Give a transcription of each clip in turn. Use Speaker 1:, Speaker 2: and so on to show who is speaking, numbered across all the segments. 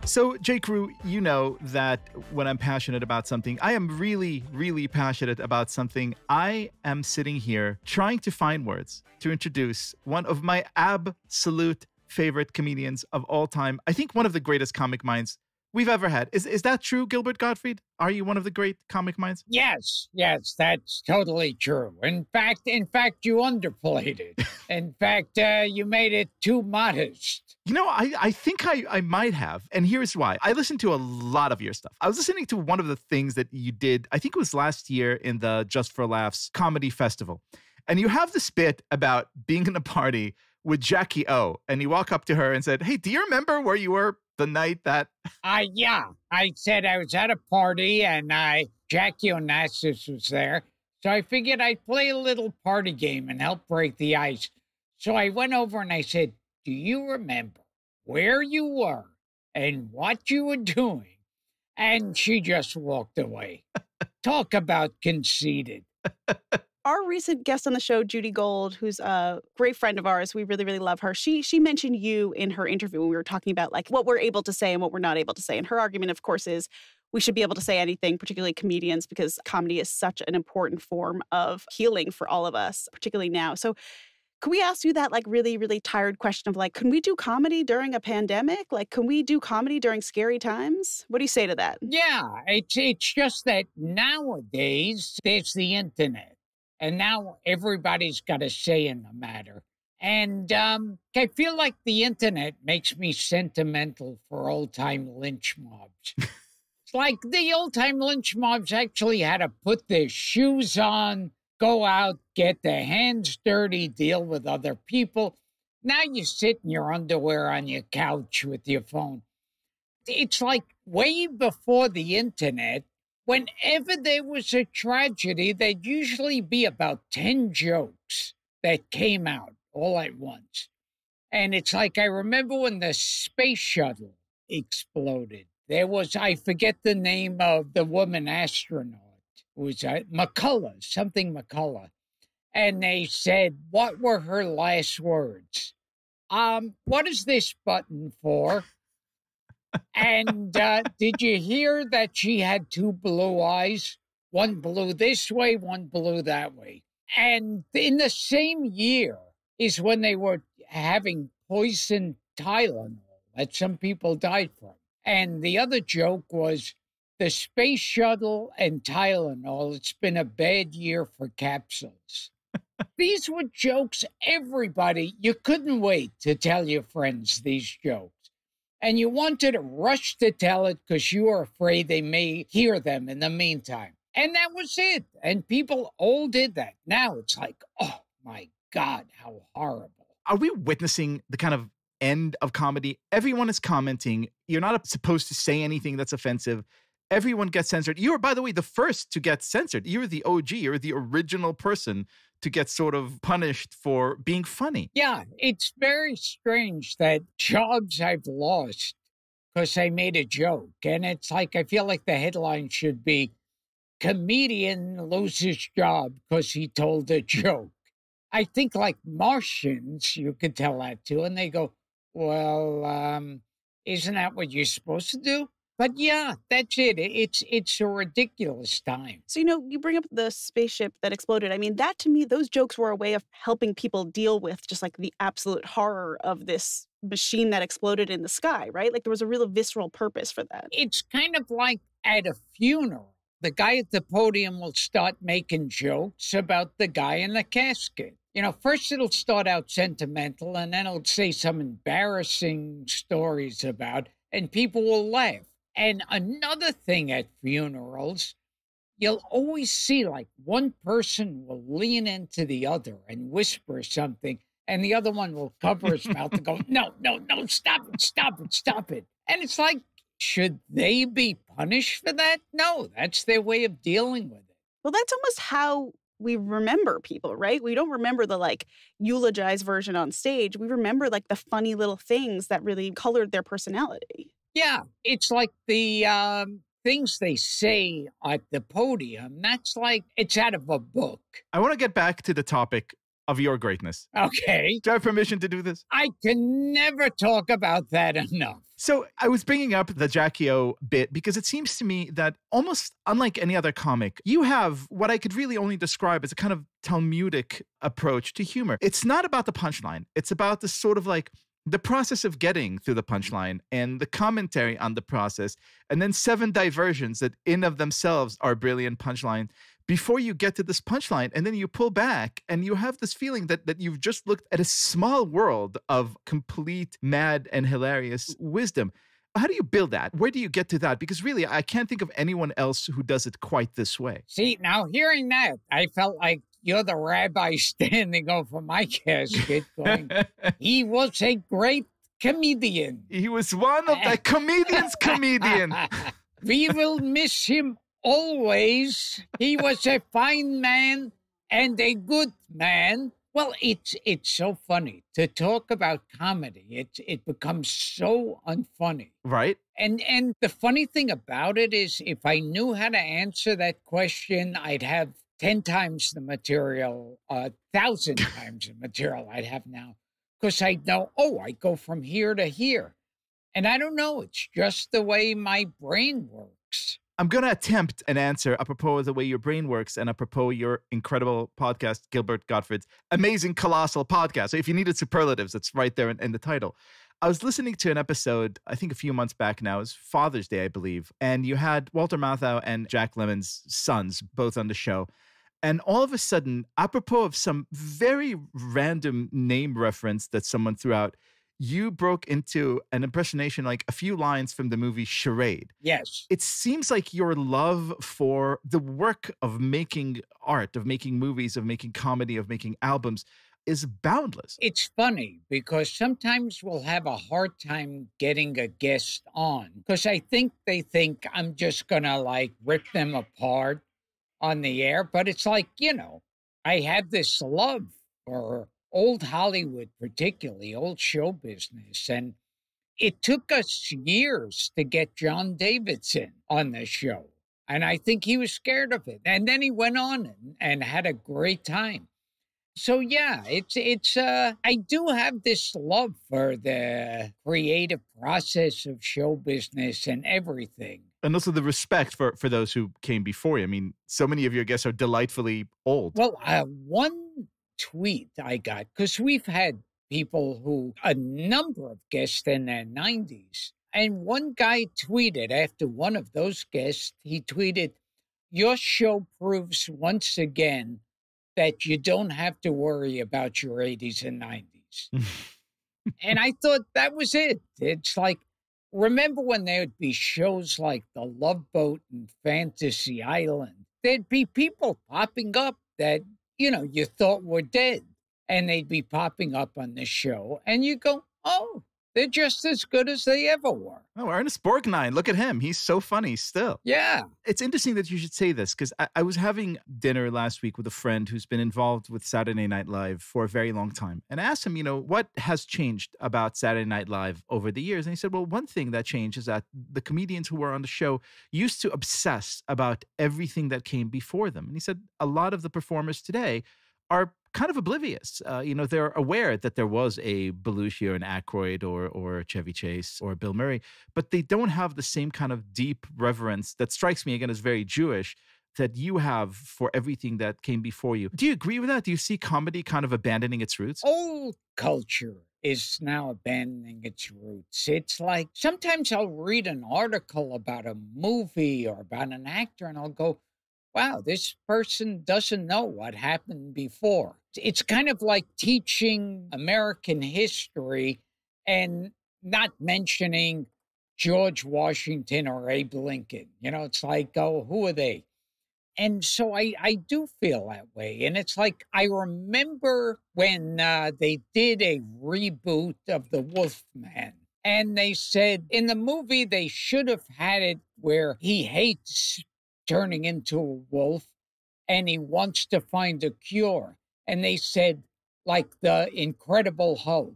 Speaker 1: So, J. Crew, you know that when I'm passionate about something, I am really, really passionate about something. I am sitting here trying to find words to introduce one of my absolute favorite comedians of all time. I think one of the greatest comic minds we've ever had. Is that true, Gilbert Gottfried? Are you one of the great comic minds?
Speaker 2: Yes, that's totally true. In fact, you underplayed it. In fact, you made it too modest.
Speaker 1: You know, I think I might have. And here's why. I listened to a lot of your stuff. I was listening to one of the things that you did, I think it was last year in the Just for Laughs Comedy Festival. And you have this bit about being in a party with Jackie O. And you walk up to her and said, hey, do you remember where you were the night that...
Speaker 2: Yeah. I said I was at a party and Jackie Onassis was there. So I figured I'd play a little party game and help break the ice. So I went over and I said, do you remember where you were and what you were doing? And she just walked away. Talk about conceited.
Speaker 3: Our recent guest on the show, Judy Gold, who's a great friend of ours, we really, really love her. She mentioned you in her interview when we were talking about like what we're able to say and what we're not able to say. And her argument, of course, is we should be able to say anything, particularly comedians, because comedy is such an important form of healing for all of us, particularly now. So can we ask you that like really, really tired question of like, can we do comedy during a pandemic? Like, can we do comedy during scary times? What do you say to that?
Speaker 2: Yeah, it's just that nowadays there's the internet. And now everybody's got a say in the matter. And I feel like the internet makes me sentimental for old-time lynch mobs. It's like the old-time lynch mobs actually had to put their shoes on, go out, get their hands dirty, deal with other people. Now you sit in your underwear on your couch with your phone. It's like way before the internet. Whenever there was a tragedy, there'd usually be about 10 jokes that came out all at once. And it's like, I remember when the space shuttle exploded, there was, I forget the name of the woman astronaut. It was something McCullough. And they said, what were her last words? What is this button for? And did you hear that she had two blue eyes? One blue this way, one blue that way. And in the same year is when they were having poison Tylenol that some people died from. And the other joke was the space shuttle and Tylenol. It's been a bad year for capsules. These were jokes everybody, you couldn't wait to tell your friends these jokes. And you wanted to rush to tell it because you were afraid they may hear them in the meantime. And that was it. And people all did that. Now it's like, oh, my God, how horrible.
Speaker 1: Are we witnessing the kind of end of comedy? Everyone is commenting. You're not supposed to say anything that's offensive. Everyone gets censored. You were, by the way, the first to get censored. You're the OG. You're the original person to get sort of punished for being funny.
Speaker 2: Yeah, it's very strange that jobs I've lost because I made a joke. And it's like, I feel like the headline should be, comedian loses job because he told a joke. I think like Martians, you could tell that too. And they go, well, isn't that what you're supposed to do? But yeah, that's it. It's a ridiculous time.
Speaker 3: So, you bring up the spaceship that exploded. I mean, that to me, those jokes were a way of helping people deal with just like the absolute horror of this machine that exploded in the sky, right? Like there was a real visceral purpose for that.
Speaker 2: It's kind of like at a funeral. The guy at the podium will start making jokes about the guy in the casket. First it'll start out sentimental and then it'll say some embarrassing stories about, and people will laugh. And another thing at funerals, you'll always see like one person will lean into the other and whisper something, and the other one will cover his mouth and go, no, stop it. And it's like, should they be punished for that? No, that's their way of dealing with it.
Speaker 3: Well, that's almost how we remember people, right? We don't remember the like eulogized version on stage. We remember like the funny little things that really colored their personality.
Speaker 2: Yeah, it's like the things they say at the podium. That's like, it's out of a book.
Speaker 1: I want to get back to the topic of your greatness.
Speaker 2: Okay.
Speaker 1: Do I have permission to do this?
Speaker 2: I can never talk about that enough.
Speaker 1: So I was bringing up the Jackie O bit because it seems to me that almost unlike any other comic, you have what I could really only describe as a kind of Talmudic approach to humor. It's not about the punchline. It's about the sort of like the process of getting through the punchline and the commentary on the process, and then 7 diversions that in of themselves are brilliant punchline before you get to this punchline. And then you pull back and you have this feeling that you've just looked at a small world of complete mad and hilarious wisdom. How do you build that? Where do you get to that? Because really, I can't think of anyone else who does it quite this way.
Speaker 2: See, now hearing that, I felt like you're the rabbi standing over my casket going, he was a great comedian.
Speaker 1: He was one of the comedians' comedian.
Speaker 2: We will miss him always. He was a fine man and a good man. Well, it's so funny to talk about comedy. It becomes so unfunny.
Speaker 1: Right.
Speaker 2: And the funny thing about it is if I knew how to answer that question, I'd have 10 times the material, 1,000 times the material I'd have now. Because I know, I go from here to here. And I don't know, it's just the way my brain works.
Speaker 1: I'm going to attempt an answer apropos of the way your brain works and apropos your incredible podcast, Gilbert Gottfried's amazing, colossal podcast. So if you needed superlatives, it's right there in the title. I was listening to an episode, I think a few months back now, it was Father's Day, I believe. And you had Walter Matthau and Jack Lemmon's sons both on the show. And all of a sudden, apropos of some very random name reference that someone threw out, you broke into an impersonation, like a few lines from the movie Charade.
Speaker 2: Yes.
Speaker 1: It seems like your love for the work of making art, of making movies, of making comedy, of making albums is boundless.
Speaker 2: It's funny because sometimes we'll have a hard time getting a guest on because I think they think I'm just going to like rip them apart on the air. But it's like, I have this love for old Hollywood, particularly old show business. And it took us years to get John Davidson on the show. And I think he was scared of it. And then he went on and had a great time. So, yeah, I do have this love for the creative process of show business and everything.
Speaker 1: And also the respect for those who came before you. I mean, so many of your guests are delightfully old.
Speaker 2: Well, one tweet I got, because we've had people a number of guests in their 90s. And one guy tweeted after one of those guests, he tweeted, "Your show proves once again that you don't have to worry about your 80s and 90s. And I thought that was it. It's like, remember when there would be shows like The Love Boat and Fantasy Island? There'd be people popping up that, you thought were dead. And they'd be popping up on the show. And you go, oh, they're just as good as they ever were.
Speaker 1: Oh, Ernest Borgnine, look at him. He's so funny still.
Speaker 2: Yeah.
Speaker 1: It's interesting that you should say this because I was having dinner last week with a friend who's been involved with Saturday Night Live for a very long time. And I asked him, what has changed about Saturday Night Live over the years? And he said, well, one thing that changed is that the comedians who were on the show used to obsess about everything that came before them. And he said a lot of the performers today are kind of oblivious. They're aware that there was a Belushi or an Aykroyd or Chevy Chase or Bill Murray, but they don't have the same kind of deep reverence that strikes me, again, as very Jewish, that you have for everything that came before you. Do you agree with that? Do you see comedy kind of abandoning its roots?
Speaker 2: Old culture is now abandoning its roots. It's like sometimes I'll read an article about a movie or about an actor and I'll go, wow, this person doesn't know what happened before. It's kind of like teaching American history and not mentioning George Washington or Abe Lincoln. It's like, oh, who are they? And so I do feel that way. And it's like, I remember when they did a reboot of The Wolfman. And they said in the movie, they should have had it where he hates turning into a wolf and he wants to find a cure. And they said, like the Incredible Hulk.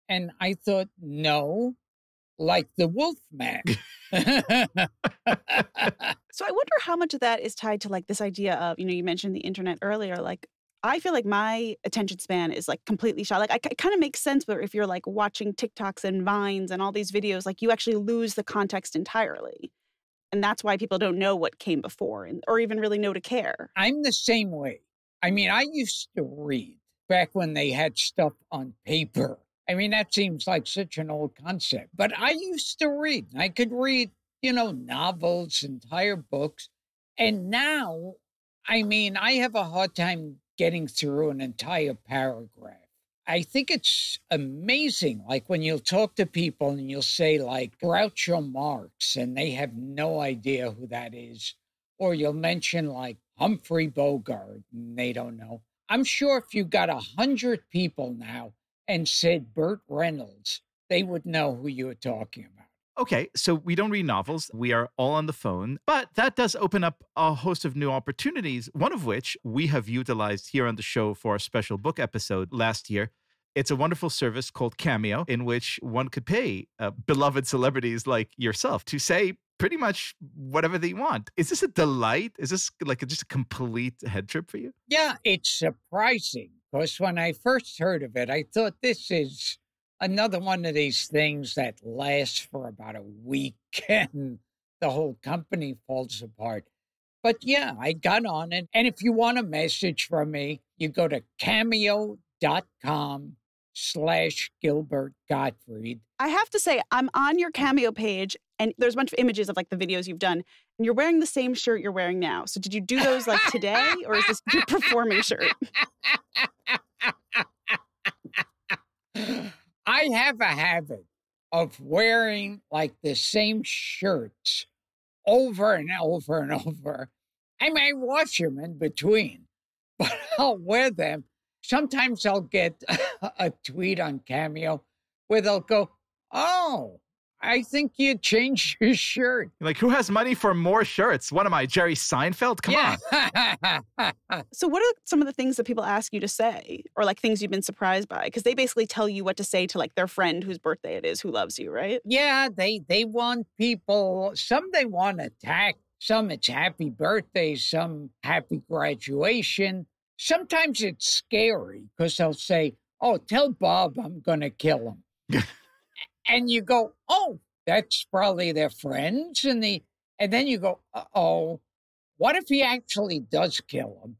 Speaker 2: And I thought, no, like the Wolfman.
Speaker 3: So I wonder how much of that is tied to like this idea of, you mentioned the internet earlier, like I feel like my attention span is like completely shot. Like it kind of makes sense, but if you're like watching TikToks and Vines and all these videos, like you actually lose the context entirely. And that's why people don't know what came before or even really know to care.
Speaker 2: I'm the same way. I mean, I used to read back when they had stuff on paper. I mean, that seems like such an old concept, but I used to read. I could read, novels, entire books. And now, I mean, I have a hard time getting through an entire paragraph. I think it's amazing, like when you'll talk to people and you'll say like Groucho Marx and they have no idea who that is. Or you'll mention like Humphrey Bogart and they don't know. I'm sure if you got 100 people now and said Burt Reynolds, they would know who you were talking about.
Speaker 1: Okay, so we don't read novels. We are all on the phone, but that does open up a host of new opportunities, one of which we have utilized here on the show for a special book episode last year. It's a wonderful service called Cameo, in which one could pay beloved celebrities like yourself to say pretty much whatever they want. Is this a delight? Is this like just a complete head trip for you?
Speaker 2: Yeah, it's surprising because when I first heard of it, I thought this is another one of these things that lasts for about a week and the whole company falls apart. But yeah, I got on it. And if you want a message from me, you go to cameo.com/Gilbert Gottfried.
Speaker 3: I have to say, I'm on your Cameo page and there's a bunch of images of like the videos you've done. And you're wearing the same shirt you're wearing now. So did you do those like today or is this your performing shirt?
Speaker 2: I have a habit of wearing like the same shirts over and over and over. I may wash them in between, but I'll wear them. Sometimes I'll get a tweet on Cameo where they'll go, "Oh, I think you changed your shirt."
Speaker 1: Like, who has money for more shirts? What am I, Jerry Seinfeld? Come on.
Speaker 3: So what are some of the things that people ask you to say or like things you've been surprised by? Because they basically tell you what to say to like their friend whose birthday it is who loves you, right?
Speaker 2: Yeah, they want people, some they want attack, some it's happy birthday, some happy graduation. Sometimes it's scary because they'll say, "Oh, tell Bob I'm going to kill him." And you go, "Oh, that's probably their friends." And then you go, "Uh-oh, what if he actually does kill him?"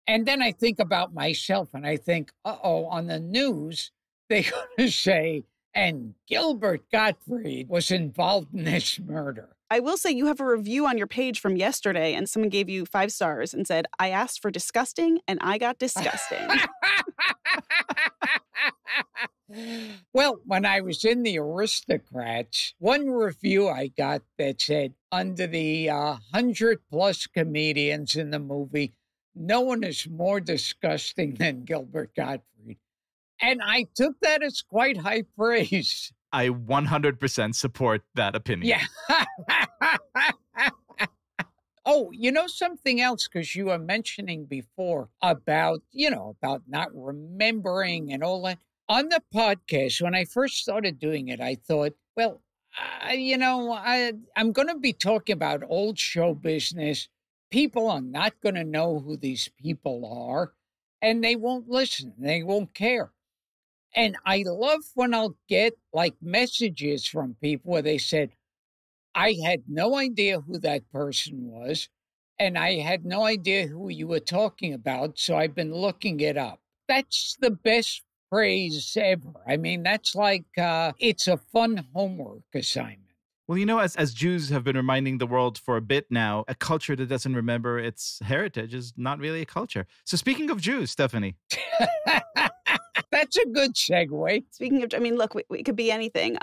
Speaker 2: And then I think about myself and I think, "Uh-oh, on the news, they're going to say, and Gilbert Gottfried was involved in this murder."
Speaker 3: I will say you have a review on your page from yesterday and someone gave you 5 stars and said, "I asked for disgusting and I got disgusting."
Speaker 2: Well, when I was in the Aristocrats, one review I got that said, under the 100+ comedians in the movie, no one is more disgusting than Gilbert Gottfried. And I took that as quite high praise.
Speaker 1: I 100% support that opinion.
Speaker 2: Yeah. Oh, something else, because you were mentioning before about not remembering and all that. On the podcast, when I first started doing it, I thought, well, I'm going to be talking about old show business. People are not going to know who these people are, and they won't listen. They won't care. And I love when I'll get like messages from people where they said, "I had no idea who that person was, and I had no idea who you were talking about, so I've been looking it up." That's the best praise ever. I mean, that's like, it's a fun homework assignment.
Speaker 1: Well, as Jews have been reminding the world for a bit now, a culture that doesn't remember its heritage is not really a culture. So speaking of Jews, Stephanie.
Speaker 2: That's a good segue.
Speaker 3: Speaking of, look, it could be anything.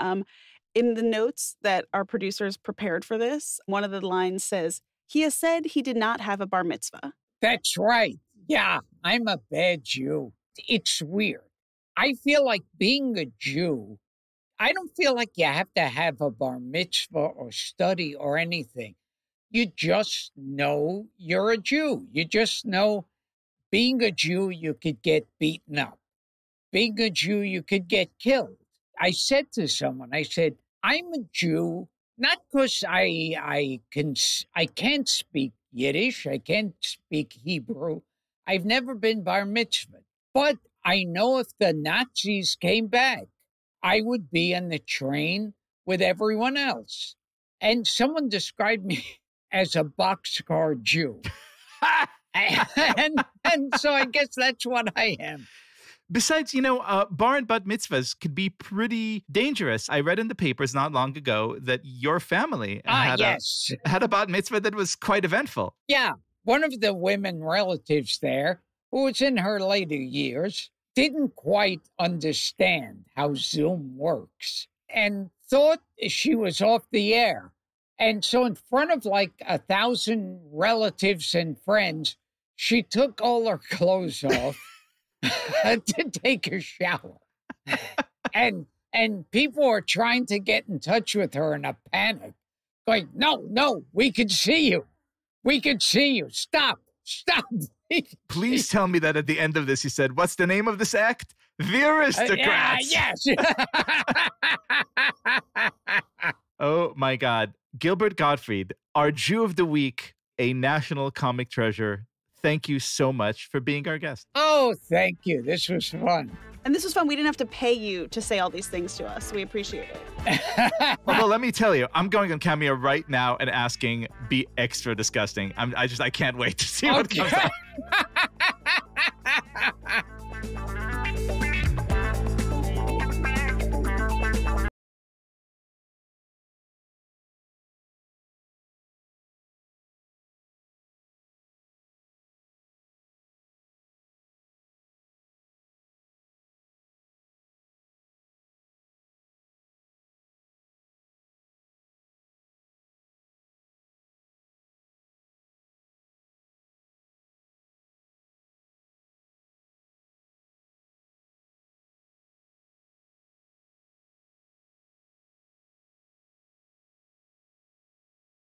Speaker 3: In the notes that our producers prepared for this, one of the lines says, "He has said he did not have a bar mitzvah."
Speaker 2: That's right. Yeah, I'm a bad Jew. It's weird. I feel like being a Jew, I don't feel like you have to have a bar mitzvah or study or anything. You just know you're a Jew. You just know being a Jew, you could get beaten up. Being a Jew, you could get killed. I said to someone, I said, I'm a Jew, not because I can't speak Yiddish, I can't speak Hebrew, I've never been bar mitzvahed, but I know if the Nazis came back, I would be on the train with everyone else. And someone described me as a boxcar Jew. and so I guess that's what I am.
Speaker 1: Besides, bar and bat mitzvahs could be pretty dangerous. I read in the papers not long ago that your family had a bat mitzvah that was quite eventful.
Speaker 2: Yeah. One of the women relatives there, who was in her later years, didn't quite understand how Zoom works and thought she was off the air. And so in front of like 1,000 relatives and friends, she took all her clothes off to take a shower. And people were trying to get in touch with her in a panic, going, no, we can see you. We can see you. Stop.
Speaker 1: Please tell me that at the end of this, you said, what's the name of this act? The Aristocrats.
Speaker 2: Yes.
Speaker 1: Oh, my God. Gilbert Gottfried, our Jew of the Week, a national comic treasure. Thank you so much for being our guest.
Speaker 2: Oh, thank you. This was fun.
Speaker 3: And this was fun. We didn't have to pay you to say all these things to us. We appreciate it.
Speaker 1: Although, let me tell you, I'm going on Cameo right now and asking, be extra disgusting. I can't wait to see what comes out.